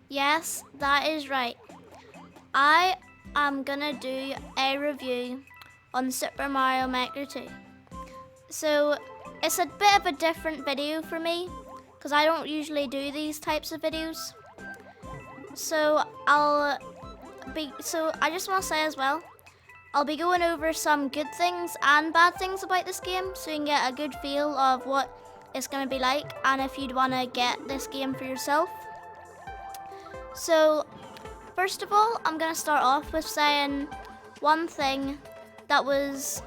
Yes, that is right. I am gonna do a review on Super Mario Maker 2. So it's a bit of a different video for me because I don't usually do these types of videos. So I just want to say as well, I'll be going over some good things and bad things about this game so you can get a good feel of what it's going to be like and if you'd want to get this game for yourself. So, first of all, I'm going to start off with saying one thing that is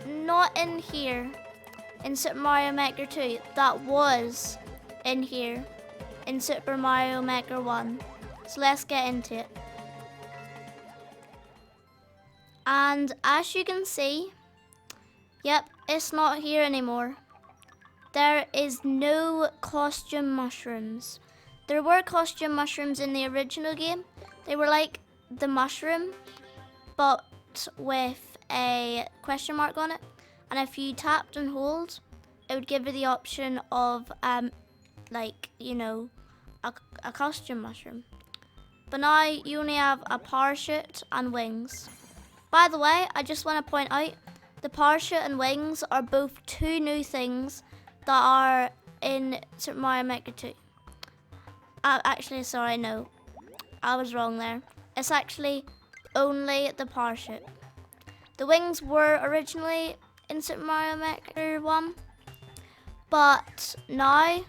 not in here in Super Mario Maker 2 that was in here in Super Mario Maker 1. So let's get into it. And as you can see, yep, it's not here anymore. There is no costume mushrooms. There were costume mushrooms in the original game. They were like the mushroom, but with a question mark on it. And if you tapped and hold, it would give you the option of a costume mushroom. But now you only have a parachute and wings. By the way, I just want to point out the parachute and wings are both two new things that are in Super Mario Maker 2. Actually, sorry, no. I was wrong there. It's actually only the parachute. The wings were originally in Super Mario Maker 1, but now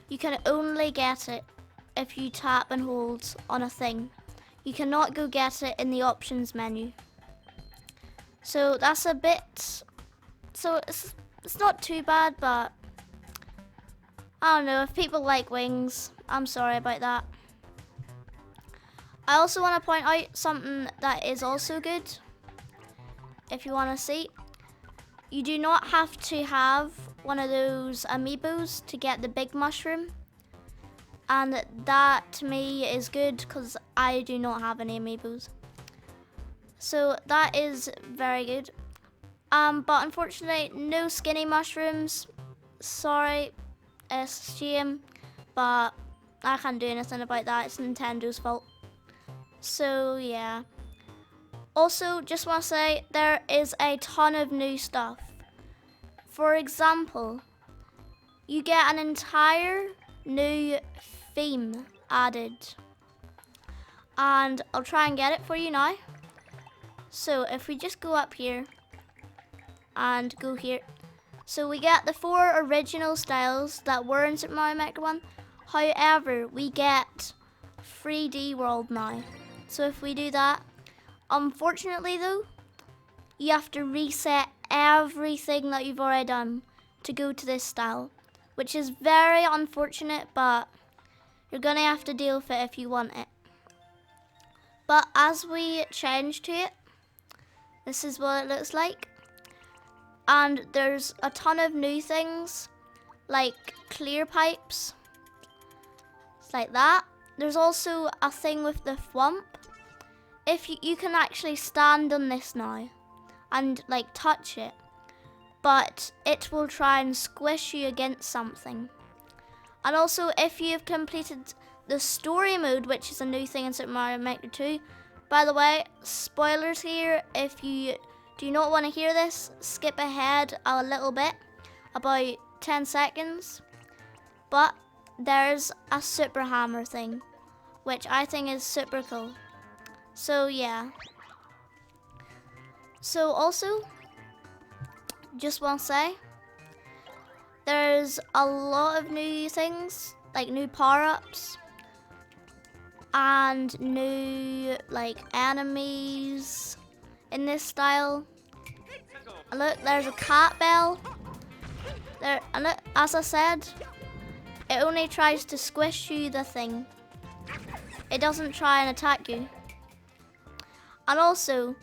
you can only get it if you tap and hold on a thing. You cannot go get it in the options menu. So that's a bit, so it's not too bad, but I don't know, if people like wings, I'm sorry about that. I also want to point out something that is also good, if you want to see. You do not have to have one of those amiibos to get the big mushroom. And that to me is good because I do not have any amiibos. So that is very good. But unfortunately, no skinny mushrooms. Sorry, it's a shame, but I can't do anything about that. It's Nintendo's fault. So yeah. Also, just want to say there is a ton of new stuff. For example, you get an entire new theme added. And I'll try and get it for you now. So if we just go up here and go here. So we get the 4 original styles that were in Super Mario Maker 1. However, we get 3D World now. So if we do that, unfortunately though, you have to reset everything that you've already done to go to this style, which is very unfortunate, but you're gonna have to deal with it if you want it. But as we change to it, this is what it looks like. And there's a ton of new things, like clear pipes. It's like that. There's also a thing with the thwomp. If you can actually stand on this now and like touch it, but it will try and squish you against something. And also, if you've completed the story mode, which is a new thing in Super Mario Maker 2, by the way, spoilers here, if you do not want to hear this, skip ahead a little bit, about 10 seconds. But there's a super hammer thing, which I think is super cool. So yeah. So also, just want to say, there's a lot of new things, like new power-ups, and new like enemies in this style. And look, there's a cat bell. There, and look, as I said, it only tries to squish you the thing. It doesn't try and attack you. And also,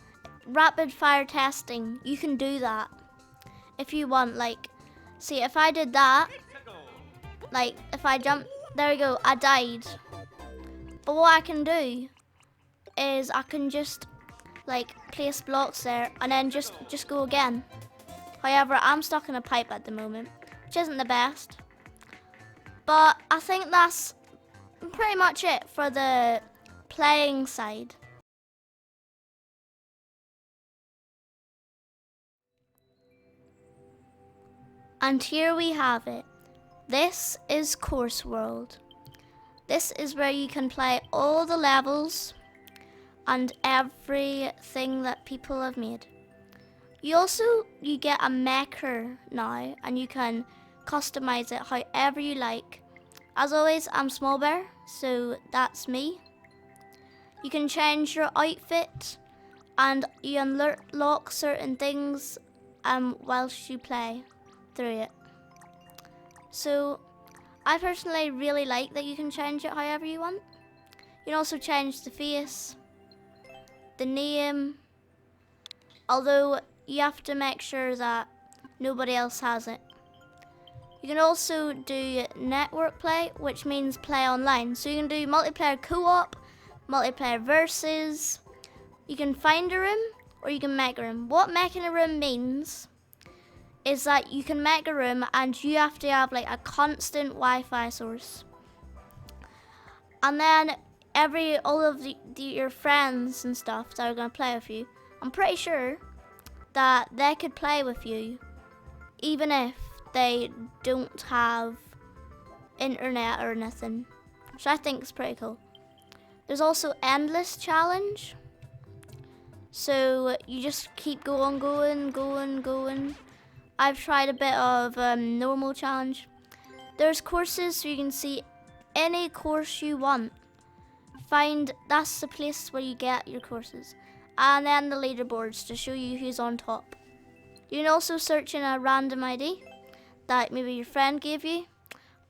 rapid fire testing, you can do that if you want. Like, see, if I did that, like if I jumped, there we go, I died. But what I can do is I can just like place blocks there and then just go again. However, I'm stuck in a pipe at the moment, which isn't the best. But I think that's pretty much it for the playing side. And here we have it. This is Course World. This is where you can play all the levels and everything that people have made. You get a maker now, and you can customize it however you like. As always, I'm Small Bear, so that's me. You can change your outfit, and you unlock certain things whilst you play through it. So I personally really like that you can change it however you want. You can also change the face, the name, although you have to make sure that nobody else has it. You can also do network play, which means play online. So you can do multiplayer co-op, multiplayer versus. You can find a room or you can make a room. What making a room means is that you can make a room and you have to have like a constant Wi-Fi source. And then all of your friends and stuff that are going to play with you, I'm pretty sure that they could play with you even if they don't have internet or nothing, which I think is pretty cool. There's also Endless Challenge. So you just keep going. I've tried a bit of normal challenge. There's courses, so you can see any course you want. That's the place where you get your courses. And then the leaderboards to show you who's on top. You can also search in a random ID that maybe your friend gave you.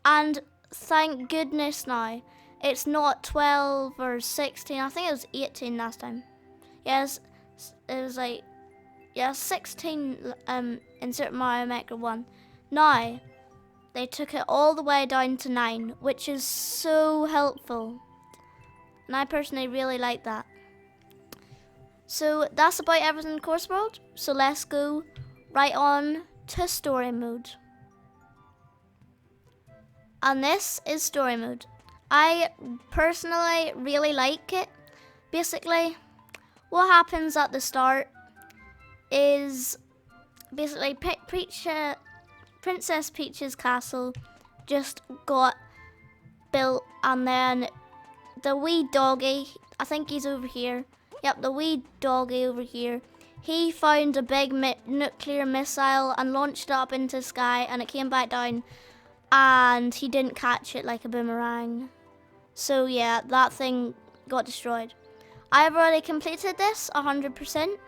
And thank goodness now, it's not 12 or 16, I think it was 18 last time. Yes, it was like, 16 in Super Mario Maker 1. Now, they took it all the way down to 9, which is so helpful. And I personally really like that. So that's about everything in Course World. So let's go right on to Story Mode. And this is Story Mode. I personally really like it. Basically, what happens at the start is basically Princess Peach's castle just got built, and then the wee doggy, I think he's over here. Yep, the wee doggy over here. He found a big nuclear missile and launched it up into the sky, and it came back down, and he didn't catch it like a boomerang. So yeah, that thing got destroyed. I've already completed this 100%.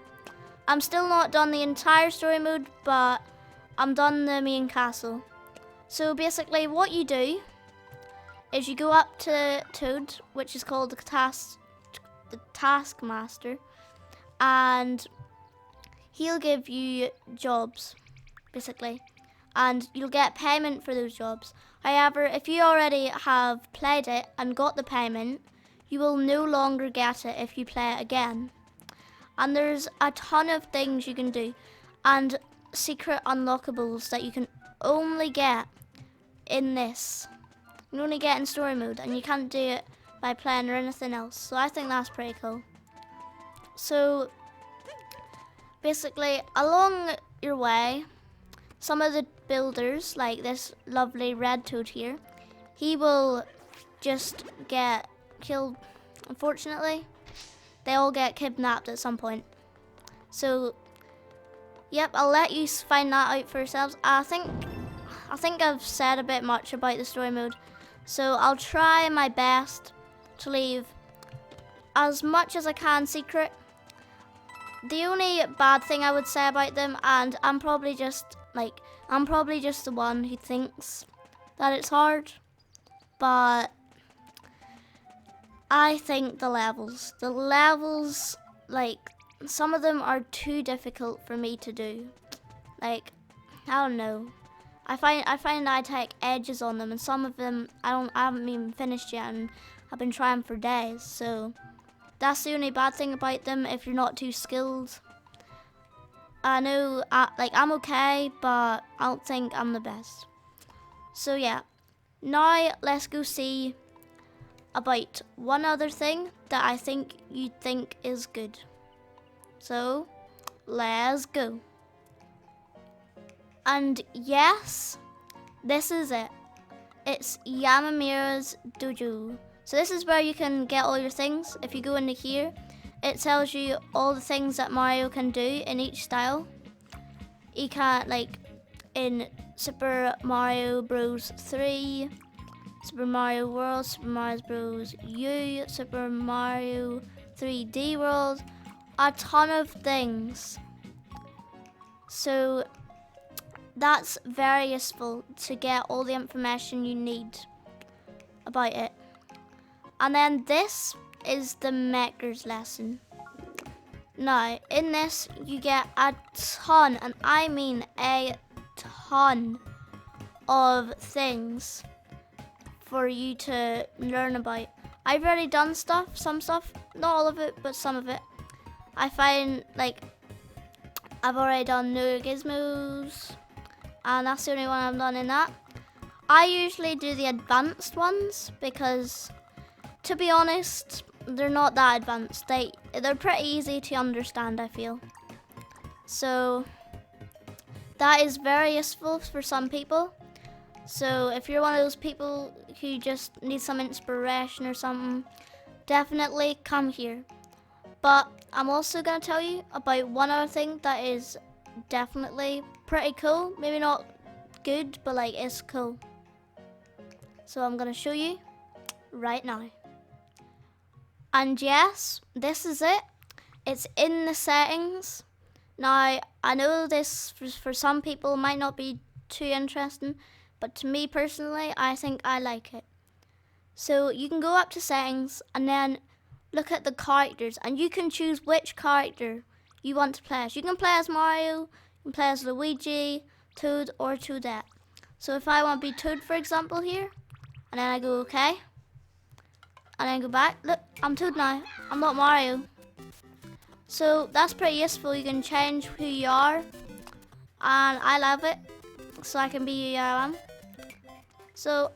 I'm still not done the entire story mode, but I'm done the main castle. So basically what you do is you go up to Toad, which is called the Taskmaster, and he'll give you jobs, basically, and you'll get payment for those jobs. However, if you already have played it and got the payment, you will no longer get it if you play it again. And there's a ton of things you can do, and secret unlockables that you can only get in this. You can only get in story mode, and you can't do it by playing or anything else. So I think that's pretty cool. So basically, along your way, some of the builders, like this lovely red toad here, he will just get killed. Unfortunately, they all get kidnapped at some point. So yep, I'll let you find that out for yourselves. I think I've said a bit much about the story mode, so I'll try my best to leave as much as I can secret. The only bad thing I would say about them, and I'm probably just the one who thinks that it's hard, but I think the levels, like, some of them are too difficult for me to do. Like, I don't know. I find I take edges on them, and some of them I haven't even finished yet, and I've been trying for days. So that's the only bad thing about them if you're not too skilled. I know, I'm okay, but I don't think I'm the best. So yeah, now let's go see about one other thing that I think you'd think is good. So, let's go. And yes, this is it. It's Yamamira's Dojo. So this is where you can get all your things. If you go into here, it tells you all the things that Mario can do in each style. You can, like, in Super Mario Bros. 3, Super Mario World, Super Mario Bros. U, Super Mario 3D World, a ton of things. So that's very useful to get all the information you need about it. And then this is the Makers lesson. Now, in this, you get a ton, and I mean a ton of things for you to learn about. I've already done some stuff, not all of it, but some of it. I find, like, I've already done No Gizmos, and that's the only one I've done in that. I usually do the advanced ones because, to be honest, they're not that advanced. They're pretty easy to understand, I feel. So that is very useful for some people. So if you're one of those people who just need some inspiration or something, definitely come here. But I'm also going to tell you about one other thing that is definitely pretty cool. Maybe not good, but like it's cool. So I'm going to show you right now. And yes, this is it. It's in the settings. Now, I know this for some people might not be too interesting, but to me personally, I think I like it. So you can go up to settings and then look at the characters, and you can choose which character you want to play as. You can play as Mario, you can play as Luigi, Toad, or Toadette. So if I want to be Toad, for example, here, and then I go okay, and then go back, look, I'm Toad now, I'm not Mario. So that's pretty useful. You can change who you are, and I love it, so I can be who I am. So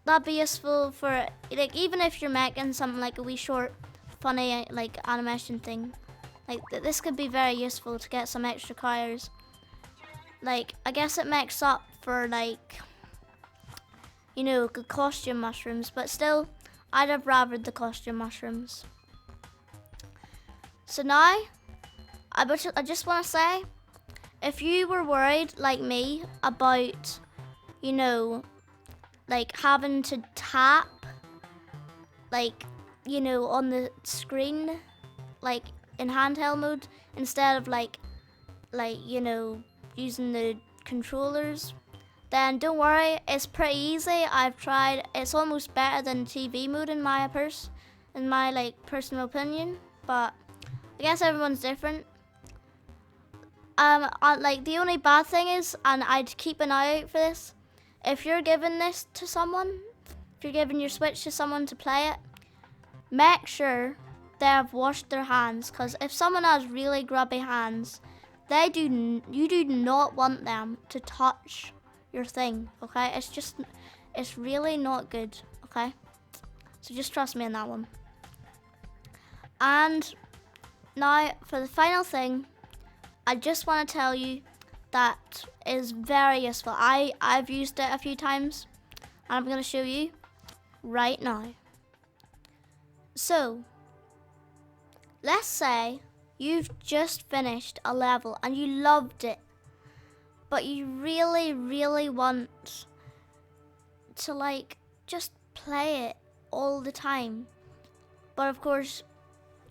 that'd be useful for, like, even if you're making something like a wee short, funny, like, animation thing. Like, this could be very useful to get some extra colors. Like, I guess it makes up for, like, you know, the costume mushrooms, but still, I'd have rathered the costume mushrooms. So now, I just want to say, if you were worried, like me, about, you know, like having to tap, like, you know, on the screen, like in handheld mode, instead of like, you know, using the controllers, then don't worry, it's pretty easy. I've tried. It's almost better than TV mode in my like personal opinion, but I guess everyone's different. Like, the only bad thing is, and I'd keep an eye out for this, if you're giving this to someone, if you're giving your Switch to someone to play it, make sure they have washed their hands, because if someone has really grubby hands, you do not want them to touch your thing, okay? It's really not good, okay? So just trust me on that one. And now, for the final thing, I just want to tell you that is very useful. I've used it a few times, and I'm going to show you right now. So, let's say you've just finished a level and you loved it, but you really, really want to, like, just play it all the time. But of course,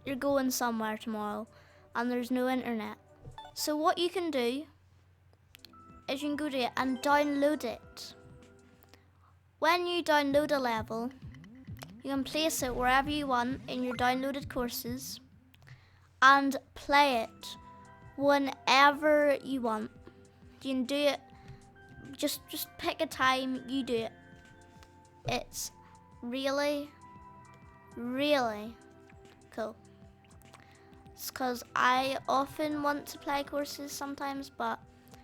you're going somewhere tomorrow and there's no internet. So what you can do is you can go to it and download it. When you download a level, you can place it wherever you want in your downloaded courses and play it whenever you want. You can do it, just pick a time, you do it. It's really, really cool. It's because I often want to play courses sometimes, but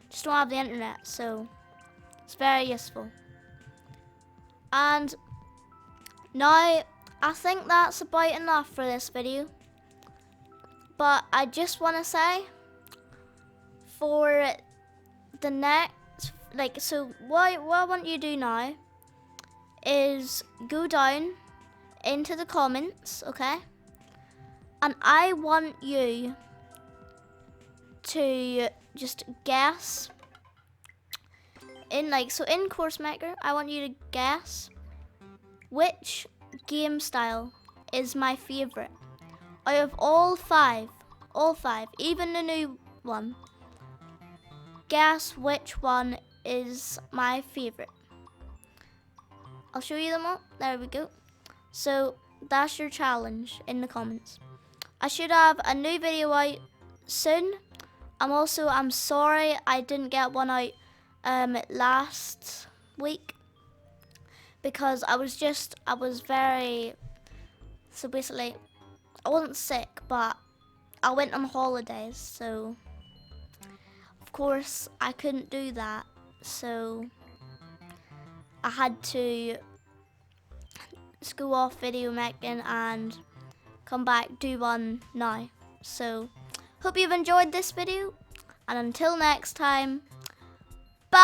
just don't have the internet, so it's very useful. And now I think that's about enough for this video. But I just want to say, for the next, like, so what I want you to do now is go down into the comments, okay? And I want you to just guess in in Course Maker, I want you to guess which game style is my favorite out of all five, even the new one. Guess which one is my favorite. I'll show you them all. There we go. So that's your challenge in the comments. I should have a new video out soon. I'm sorry I didn't get one out last week because I was very, so basically I wasn't sick, but I went on holidays, so of course I couldn't do that, so I had to go off video making and come back, do one now. So hope you've enjoyed this video, and until next time, bye.